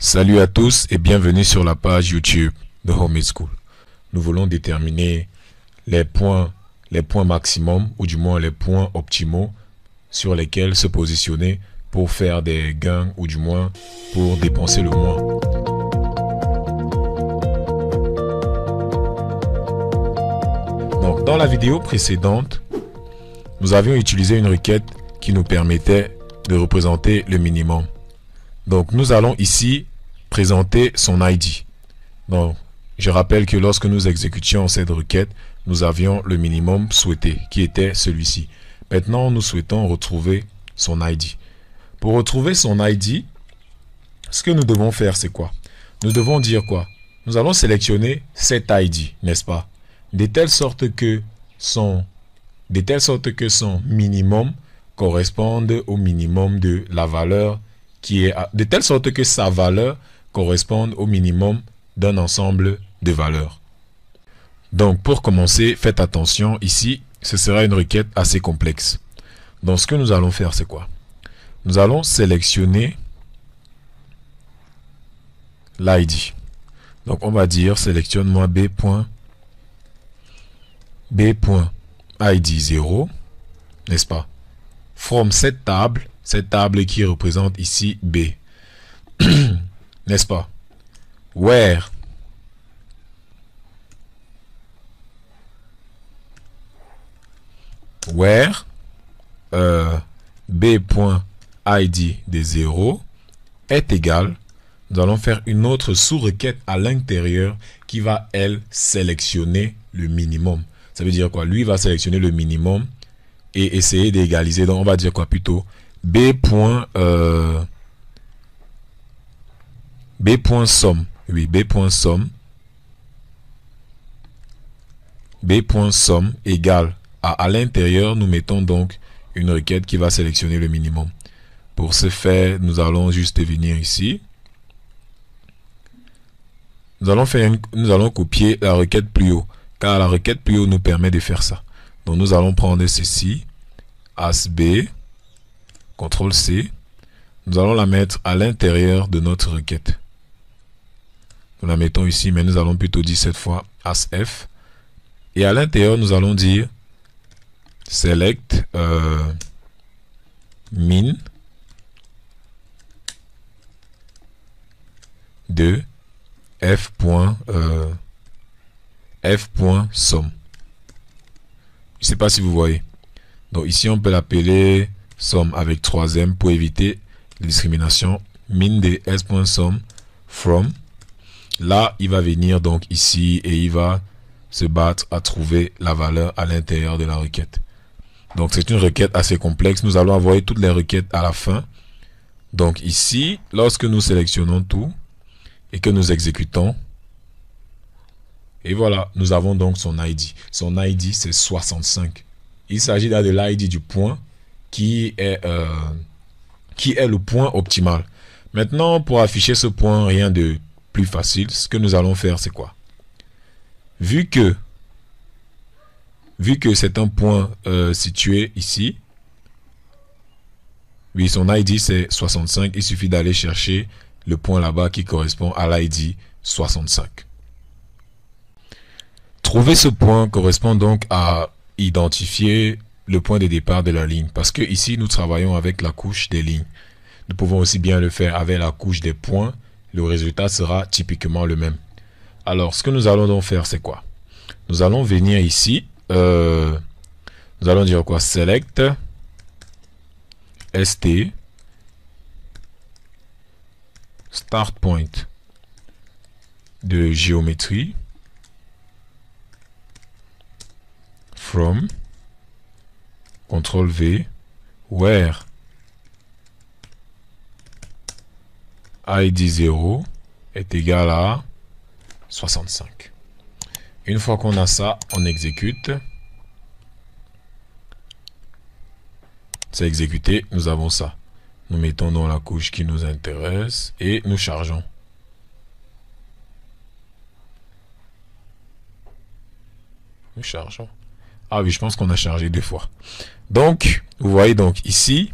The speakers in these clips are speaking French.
Salut à tous et bienvenue sur la page YouTube de Homemade School. Nous voulons déterminer les points maximum ou du moins les points optimaux sur lesquels se positionner pour faire des gains ou du moins pour dépenser le moins. Donc dans la vidéo précédente, nous avions utilisé une requête qui nous permettait de représenter le minimum. Donc nous allons ici présenter son ID. Donc je rappelle que lorsque nous exécutions cette requête, nous avions le minimum souhaité qui était celui-ci. Maintenant nous souhaitons retrouver son ID. Pour retrouver son ID, ce que nous devons faire c'est quoi? Nous devons dire quoi? Nous allons sélectionner cet ID, n'est-ce pas? De telle sorte que son minimum corresponde au minimum de la valeur qui est de telle sorte que sa valeur corresponde au minimum d'un ensemble de valeurs. Donc pour commencer, faites attention ici, ce sera une requête assez complexe. Donc ce que nous allons faire c'est quoi? Nous allons sélectionner l'ID. Donc on va dire sélectionne-moi B.ID0, n'est-ce pas? From cette table qui représente ici B. N'est-ce pas? Where B.ID de 0 est égal, nous allons faire une autre sous-requête à l'intérieur qui va, elle, sélectionner le minimum. Ça veut dire quoi? Lui va sélectionner le minimum et essayer d'égaliser. Donc on va dire quoi plutôt? B.Somme. Oui, B.Somme égale à l'intérieur, nous mettons donc une requête qui va sélectionner le minimum. Pour ce faire, nous allons juste venir ici. Nous allons copier la requête plus haut, car la requête plus haut nous permet de faire ça. Donc nous allons prendre ceci, as B, CTRL C. Nous allons la mettre à l'intérieur de notre requête. Nous la mettons ici, mais nous allons plutôt dire cette fois as F. Et à l'intérieur, nous allons dire select min de f.somme. Je ne sais pas si vous voyez. Donc ici, on peut l'appeler somme avec 3M pour éviter la discrimination. Min de s.somme from. Là, il va venir donc ici et il va se battre à trouver la valeur à l'intérieur de la requête. Donc c'est une requête assez complexe. Nous allons envoyer toutes les requêtes à la fin. Donc ici, lorsque nous sélectionnons tout et que nous exécutons, et voilà, nous avons donc son ID. Son ID c'est 65. Il s'agit là de l'ID du point qui est le point optimal. Maintenant, pour afficher ce point, rien de plus facile. Ce que nous allons faire c'est quoi? Vu que c'est un point situé ici, oui, son ID c'est 65, il suffit d'aller chercher le point là-bas qui correspond à l'ID 65. Trouver ce point correspond donc à identifier le point de départ de la ligne, parce que ici nous travaillons avec la couche des lignes. Nous pouvons aussi bien le faire avec la couche des points, le résultat sera typiquement le même. Alors ce que nous allons donc faire c'est quoi? Nous allons venir ici, nous allons dire quoi? Select st start point de géométrie from CTRL V where ID0 est égal à 65. Une fois qu'on a ça, on exécute. C'est exécuté, nous avons ça. Nous mettons dans la couche qui nous intéresse et nous chargeons. Nous chargeons. Ah oui, je pense qu'on a chargé 2 fois. Donc, vous voyez donc ici,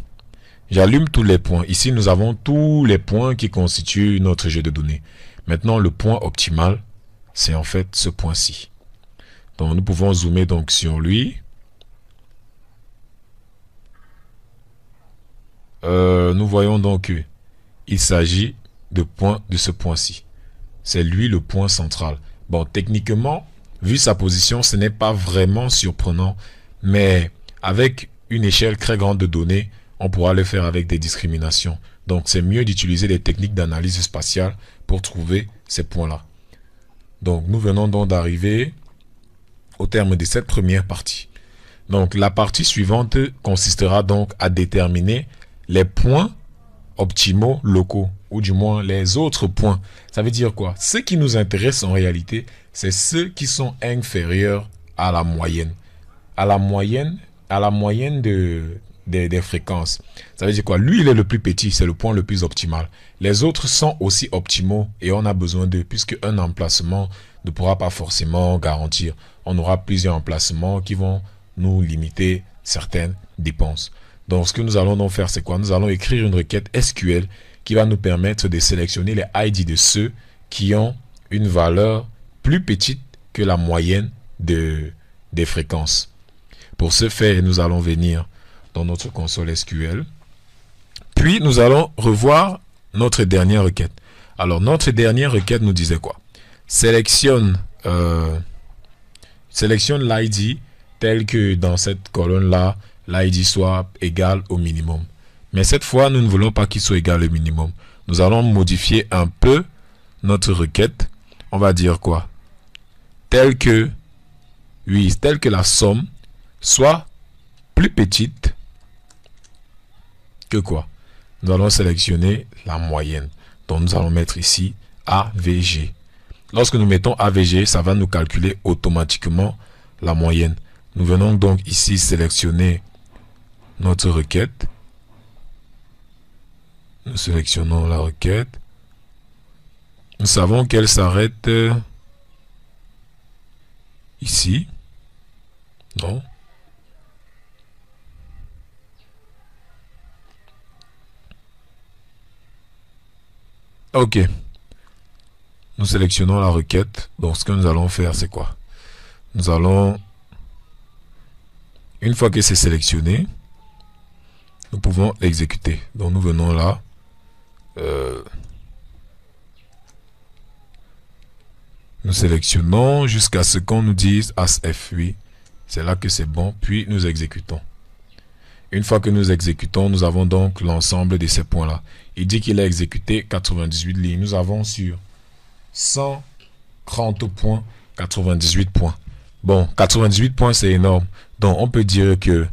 J'allume tous les points. Ici, nous avons tous les points qui constituent notre jeu de données. Maintenant, le point optimal, c'est en fait ce point-ci. Donc, nous pouvons zoomer donc sur lui. Nous voyons donc qu'il s'agit de ce point-ci. C'est lui le point central. Bon, techniquement, vu sa position, ce n'est pas vraiment surprenant, mais avec une échelle très grande de données, on pourra le faire avec des discriminations. Donc, c'est mieux d'utiliser des techniques d'analyse spatiale pour trouver ces points-là. Donc, nous venons donc d'arriver au terme de cette première partie. Donc, la partie suivante consistera donc à déterminer les points optimaux locaux, ou du moins les autres points. Ça veut dire quoi? Ce qui nous intéresse en réalité, c'est ceux qui sont inférieurs à la moyenne. À la moyenne des fréquences. Ça veut dire quoi? Lui, il est le plus petit, c'est le point le plus optimal. Les autres sont aussi optimaux et on a besoin d'eux, puisque un emplacement ne pourra pas forcément garantir. On aura plusieurs emplacements qui vont nous limiter certaines dépenses. Donc, ce que nous allons donc faire, c'est quoi? Nous allons écrire une requête SQL qui va nous permettre de sélectionner les ID de ceux qui ont une valeur plus petite que la moyenne des fréquences. Pour ce faire, nous allons venir dans notre console SQL. Puis, nous allons revoir notre dernière requête. Alors, notre dernière requête nous disait quoi? Sélectionne l'ID tel que dans cette colonne-là, l'ID soit égal au minimum. Mais cette fois, nous ne voulons pas qu'il soit égal au minimum. Nous allons modifier un peu notre requête. On va dire quoi? Tel que la somme soit plus petite que quoi? Nous allons sélectionner la moyenne. Donc, nous allons mettre ici AVG. Lorsque nous mettons AVG, ça va nous calculer automatiquement la moyenne. Nous venons donc ici sélectionner notre requête. Nous sélectionnons la requête. Nous savons qu'elle s'arrête ici. Non. Ok. Nous sélectionnons la requête. Donc, ce que nous allons faire, c'est quoi? Nous allons, une fois que c'est sélectionné, nous pouvons l'exécuter. Donc, nous venons là. Nous sélectionnons jusqu'à ce qu'on nous dise ASF. Oui, c'est là que c'est bon. Puis, nous exécutons. Une fois que nous exécutons, nous avons donc l'ensemble de ces points-là. Il dit qu'il a exécuté 98 lignes. Nous avons sur 130 points, 98 points. Bon, 98 points, c'est énorme. Donc, on peut dire que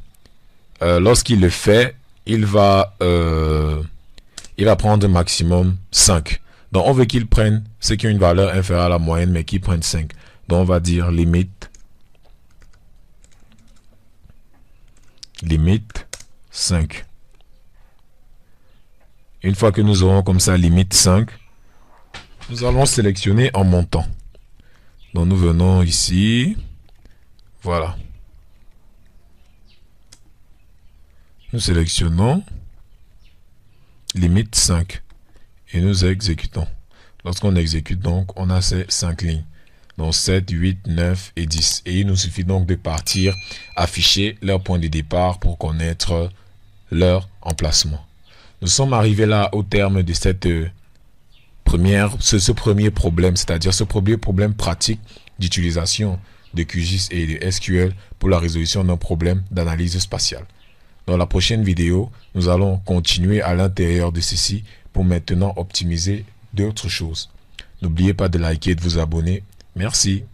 lorsqu'il le fait, il va prendre maximum 5. Donc, on veut qu'il prenne ceux qui ont une valeur inférieure à la moyenne, mais qui prennent 5. Donc, on va dire limite 5. Une fois que nous aurons comme ça limite 5, nous allons sélectionner en montant. Donc, nous venons ici. Voilà. Nous sélectionnons limite 5 et nous exécutons. Lorsqu'on exécute, donc, on a ces 5 lignes. Donc 7, 8, 9 et 10. Et il nous suffit donc de partir afficher leur point de départ pour connaître leur emplacement. Nous sommes arrivés là au terme de cette ce premier problème, c'est-à-dire ce premier problème pratique d'utilisation de QGIS et de SQL pour la résolution d'un problème d'analyse spatiale. Dans la prochaine vidéo, nous allons continuer à l'intérieur de ceci pour maintenant optimiser d'autres choses. N'oubliez pas de liker et de vous abonner. Merci.